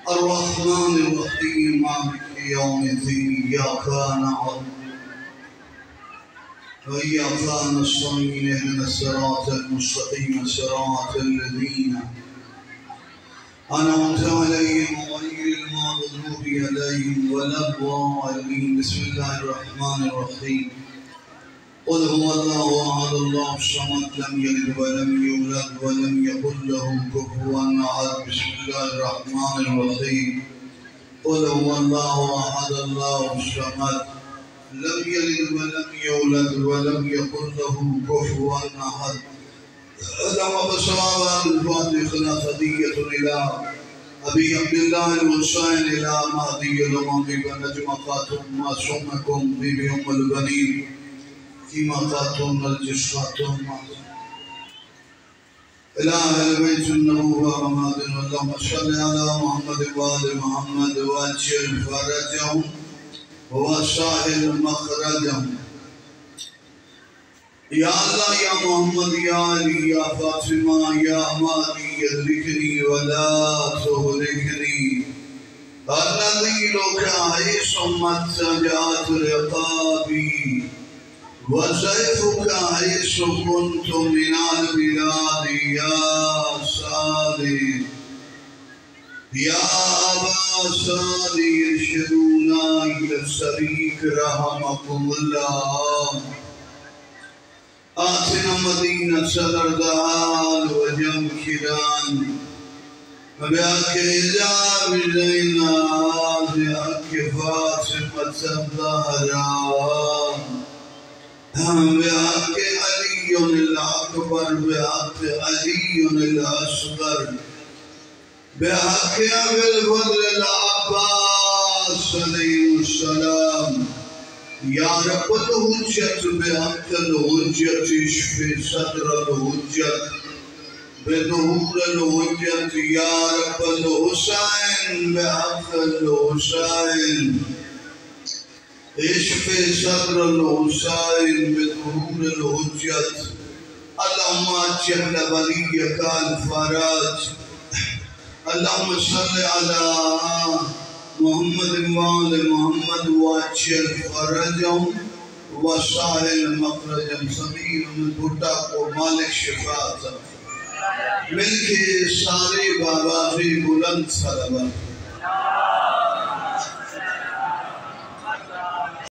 الرحمن الرحيم مالك يوم الدين إياك نعبد وإياك نستعين اهدنا الصراط المستقيم صراط الذين أنعمت عليهم غير المغضوب عليهم ولا الضالين. بسم الله الرحمن الرحيم. قل هو الله أحد الله الصمد لم يلد ولم يولد ولم يكن له كفوا أحد. بسم الله الرحمن الرحيم. قل هو الله أحد الله الصمد لم يلد ولم يولد ولم يكن له كفوا أحد. اللهم بصواب الفاتحة خلاصية إلى أبي عبد الله الحسين إلى مهدي الأمم ونجم خاتم معصومكم بيبي أم البنين فيما خاتم الجش خاتم إلى أهل بيت النبوة ومادن. اللهم صل على محمد وآل محمد واجعل فرجهم وسائل مخرجهم. या अल्लाह या मोहम्मद या अली या फातिमा या मादी यदरिकनी वला तुहलिकनी अल्लज़ी लुकाई सुम्मत सजात रिक़ाबी वज़ैफ़ुका हिस्सु कुन्तु मिनल बिलादी या साली या अबा साली इरशदूना इला सरीक रहमकुमुल्लाह. आतिना मदीना सरदार वजम किरान बयाके जाबिलैना बयाके फातिमा ज़हरा बयाके अलीयुल अकबर बयाके अलीयुल असगर बयाके अबुल फज़ल अब्बास अलैहिस्सलाम. या रब्बुल हुज्जत बिहक़्क़िल हुज्जत इश्फ़ि सदरल हुज्जत बिज़ुहूरिल हुज्जत. या रब्बुल हुसैन बिहक़्क़िल हुसैन इश्फ़ि सदरल हुसैन बिज़ुहूरिल हुज्जत. अल्लाहुम्मा अज्जिल वलिय्यकल फ़रज. अल्लाहुम्मा सल्लि अला मोहम्मद वाल मोहम्मद वाजल फरजम वसाइल मखरजम. समीर भुट्टा को मालिक शिफात मिलके सारे बाबा बुलंद सलावत.